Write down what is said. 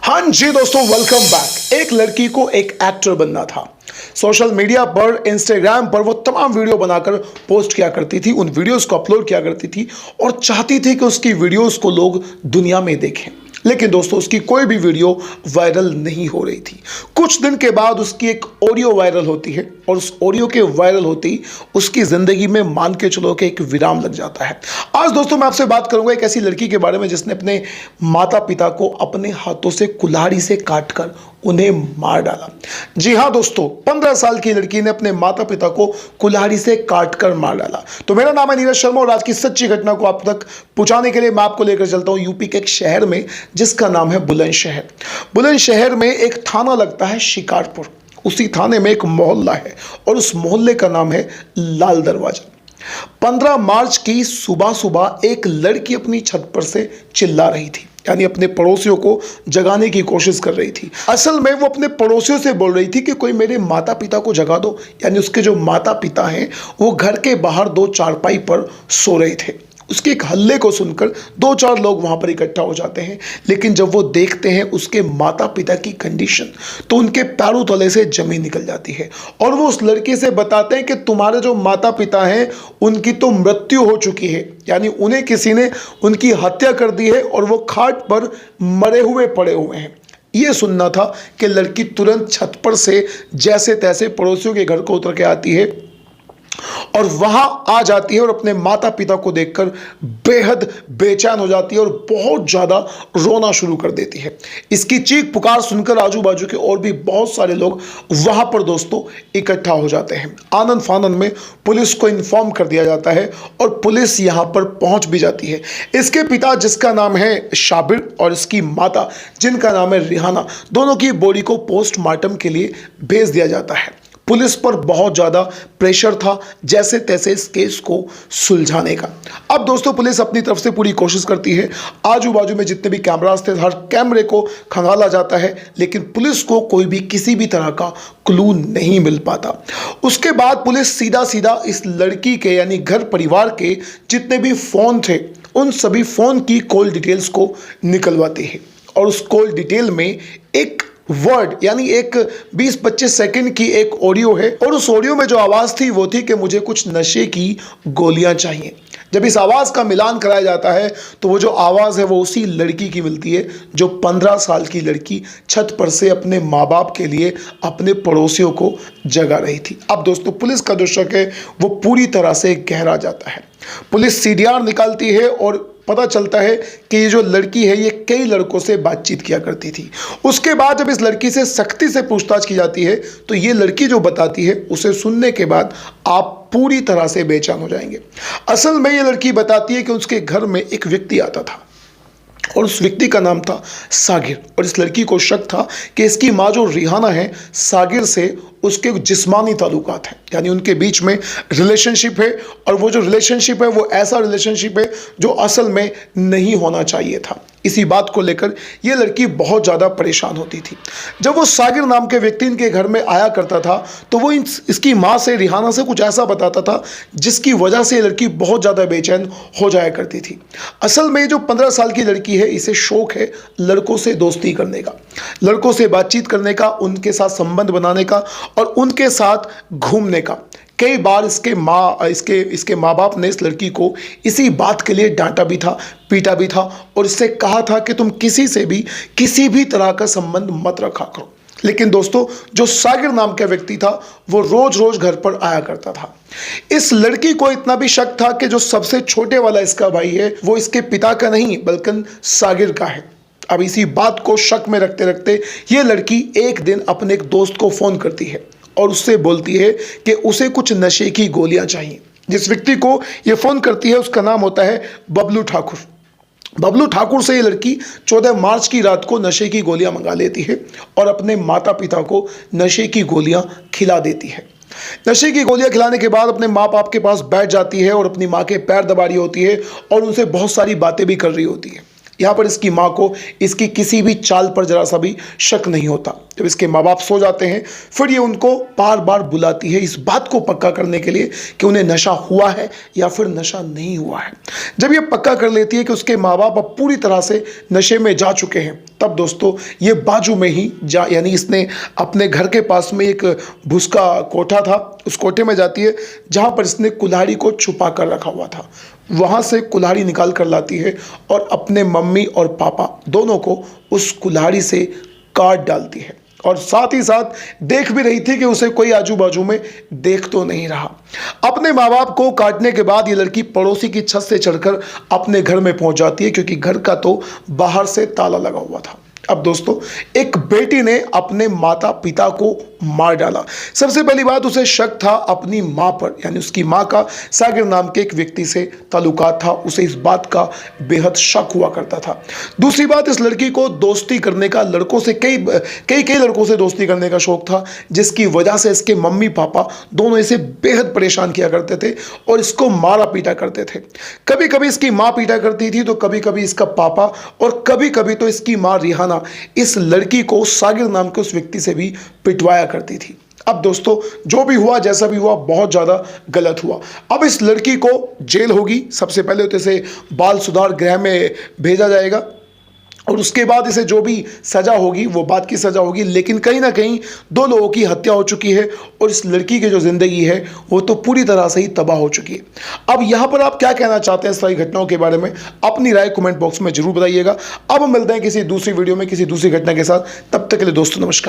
हाँ जी दोस्तों, welcome back. एक लड़की को एक एक्टर बनना था। सोशल मीडिया पर, इंस्टाग्राम पर वो तमाम वीडियो बनाकर पोस्ट किया करती थी, उन वीडियोस को अपलोड किया करती थी और चाहती थी कि उसकी वीडियोस को लोग दुनिया में देखें। लेकिन दोस्तों, उसकी कोई भी वीडियो वायरल नहीं हो रही थी। कुछ दिन के बाद उसकी एक ऑडियो वायरल होती है और उस ऑडियो के वायरल होते ही उसकी जिंदगी में मान के चलो कि एक विराम लग जाता है। आज दोस्तों मैं आपसे बात करूंगा एक ऐसी लड़की के बारे में जिसने अपने माता पिता को अपने हाथों से कुल्हाड़ी से काटकर उन्हें मार डाला। जी हाँ दोस्तों, 15 साल की लड़की ने अपने माता पिता को कुल्हाड़ी से काटकर मार डाला। तो मेरा नाम है नीरज शर्मा और आज की सच्ची घटना को आप तक पहुंचाने के लिए मैं आपको लेकर चलता हूं यूपी के एक शहर में जिसका नाम है बुलंदशहर। बुलंदशहर में एक थाना लगता है शिकारपुर। उसी थाने में एक मोहल्ला है और उस मोहल्ले का नाम है लाल दरवाजा। 15 मार्च की सुबह सुबह एक लड़की अपनी छत पर से चिल्ला रही थी, यानी अपने पड़ोसियों को जगाने की कोशिश कर रही थी। असल में वो अपने पड़ोसियों से बोल रही थी कि कोई मेरे माता पिता को जगा दो, यानी उसके जो माता पिता हैं वो घर के बाहर 2 चारपाई पर सो रहे थे। उसके एक हल्ले को सुनकर 2-4 लोग वहां पर इकट्ठा हो जाते हैं, लेकिन जब वो देखते हैं उसके माता पिता की कंडीशन तो उनके पैरों तले से जमीन निकल जाती है और वो उस लड़के से बताते हैं कि तुम्हारे जो माता पिता हैं उनकी तो मृत्यु हो चुकी है, यानी उन्हें किसी ने उनकी हत्या कर दी है और वो खाट पर मरे हुए पड़े हुए हैं। ये सुनना था कि लड़की तुरंत छत पर से जैसे तैसे पड़ोसियों के घर को उतर के आती है और वहां आ जाती है और अपने माता पिता को देखकर बेहद बेचैन हो जाती है और बहुत ज्यादा रोना शुरू कर देती है। इसकी चीख पुकार सुनकर आजू बाजू के और भी बहुत सारे लोग वहां पर दोस्तों इकट्ठा हो जाते हैं। आनंद फानंद में पुलिस को इन्फॉर्म कर दिया जाता है और पुलिस यहां पर पहुंच भी जाती है। इसके पिता जिसका नाम है शाबिर और इसकी माता जिनका नाम है रिहाना, दोनों की बॉडी को पोस्टमार्टम के लिए भेज दिया जाता है। पुलिस पर बहुत ज़्यादा प्रेशर था जैसे तैसे इस केस को सुलझाने का। अब दोस्तों पुलिस अपनी तरफ से पूरी कोशिश करती है, आजू बाजू में जितने भी कैमरास थे हर कैमरे को खंगाला जाता है, लेकिन पुलिस को कोई भी किसी भी तरह का क्लू नहीं मिल पाता। उसके बाद पुलिस सीधा सीधा इस लड़की के यानी घर परिवार के जितने भी फ़ोन थे उन सभी फ़ोन की कॉल डिटेल्स को निकलवाती है और उस कॉल डिटेल में एक वर्ड यानी एक 20-25 सेकंड की एक ऑडियो है और उस ऑडियो में जो आवाज़ थी वो थी कि मुझे कुछ नशे की गोलियां चाहिए। जब इस आवाज़ का मिलान कराया जाता है तो वो जो आवाज़ है वो उसी लड़की की मिलती है जो 15 साल की लड़की छत पर से अपने माँ बाप के लिए अपने पड़ोसियों को जगा रही थी। अब दोस्तों पुलिस का जो शक है वो पूरी तरह से गहरा जाता है। पुलिस सीडीआर निकालती है और पता चलता है कि ये जो लड़की है ये कई लड़कों से बातचीत किया करती थी। उसके बाद जब इस लड़की से सख्ती से पूछताछ की जाती है तो ये लड़की जो बताती है उसे सुनने के बाद आप पूरी तरह से बेचैन हो जाएंगे। असल में ये लड़की बताती है कि उसके घर में एक व्यक्ति आता था और उस व्यक्ति का नाम था सागिर और इस लड़की को शक था कि इसकी माँ जो रिहाना है सागिर से उसके जिस्मानी ताल्लुकात हैं, यानी उनके बीच में रिलेशनशिप है और वो जो रिलेशनशिप है वो ऐसा रिलेशनशिप है जो असल में नहीं होना चाहिए था। इसी बात को लेकर ये लड़की बहुत ज़्यादा परेशान होती थी। जब वो सागिर नाम के व्यक्ति इनके घर में आया करता था तो वो इसकी माँ से रिहाना से कुछ ऐसा बताता था जिसकी वजह से ये लड़की बहुत ज़्यादा बेचैन हो जाया करती थी। असल में जो 15 साल की लड़की है इसे शौक है लड़कों से दोस्ती करने का, लड़कों से बातचीत करने का, उनके साथ संबंध बनाने का और उनके साथ घूमने का। कई बार इसके माँ बाप ने इस लड़की को इसी बात के लिए डांटा भी था, पीटा भी था और इससे कहा था कि तुम किसी से भी किसी भी तरह का संबंध मत रखा करो। लेकिन दोस्तों जो सागिर नाम का व्यक्ति था वो रोज रोज घर पर आया करता था। इस लड़की को इतना भी शक था कि जो सबसे छोटे वाला इसका भाई है वो इसके पिता का नहीं बल्कि सागिर का है। अब इसी बात को शक में रखते रखते ये लड़की एक दिन अपने एक दोस्त को फ़ोन करती है और उससे बोलती है कि उसे कुछ नशे की गोलियां चाहिए। जिस व्यक्ति को ये फ़ोन करती है उसका नाम होता है बबलू ठाकुर। बबलू ठाकुर से ये लड़की 14 मार्च की रात को नशे की गोलियां मंगा लेती है और अपने माता पिता को नशे की गोलियां खिला देती है। नशे की गोलियां खिलाने के बाद अपने माँ बाप के पास बैठ जाती है और अपनी माँ के पैर दबा रही होती है और उनसे बहुत सारी बातें भी कर रही होती है। यहाँ पर इसकी माँ को इसकी किसी भी चाल पर जरा सा भी शक नहीं होता। जब इसके माँ बाप सो जाते हैं फिर ये उनको बार बार बुलाती है इस बात को पक्का करने के लिए कि उन्हें नशा हुआ है या फिर नशा नहीं हुआ है। जब ये पक्का कर लेती है कि उसके माँ बाप अब पूरी तरह से नशे में जा चुके हैं, तब दोस्तों ये बाजू में ही यानी इसने अपने घर के पास में एक भूस का कोठा था, उस कोठे में जाती है जहाँ पर इसने कुल्हाड़ी को छुपा कर रखा हुआ था। वहाँ से कुल्हाड़ी निकाल कर लाती है और अपने मम्मी और पापा दोनों को उस कुल्हाड़ी से काट डालती है और साथ ही साथ देख भी रही थी कि उसे कोई आजू बाजू में देख तो नहीं रहा। अपने माँ बाप को काटने के बाद ये लड़की पड़ोसी की छत से चढ़कर अपने घर में पहुंच जाती है, क्योंकि घर का तो बाहर से ताला लगा हुआ था। अब दोस्तों एक बेटी ने अपने माता पिता को मार डाला। सबसे पहली बात, उसे शक था अपनी मां पर, यानी उसकी मां का सागिर नाम के एक व्यक्ति से ताल्लुकात था, उसे इस बात का बेहद शक हुआ करता था। दूसरी बात, इस लड़की को दोस्ती करने का, लड़कों से कई लड़कों से दोस्ती करने का शौक था, जिसकी वजह से इसके मम्मी पापा दोनों इसे बेहद परेशान किया करते थे और इसको मारा पीटा करते थे। कभी कभी इसकी माँ पीटा करती थी तो कभी कभी इसका पापा और कभी कभी तो इसकी माँ रिहाना इस लड़की को सागिर नाम के उस व्यक्ति से भी पिटवाया करती थी। अब दोस्तों जो भी हुआ, जैसा भी हुआ, बहुत ज़्यादा गलत हुआ। अब इस लड़की को जेल होगी। सबसे पहले तो इसे बाल सुधार गृह में भेजा जाएगा और उसके बाद इसे जो भी सज़ा होगी वो बात की सज़ा होगी। लेकिन कहीं ना कहीं 2 लोगों की हत्या हो चुकी है और इस लड़की की जो ज़िंदगी है वो तो पूरी तरह से ही तबाह हो चुकी है। अब यहाँ पर आप क्या कहना चाहते हैं सारी घटनाओं के बारे में? अपनी राय कमेंट बॉक्स में जरूर बताइएगा। अब हम मिलते हैं किसी दूसरी वीडियो में किसी दूसरी घटना के साथ। तब तक के लिए दोस्तों नमस्कार।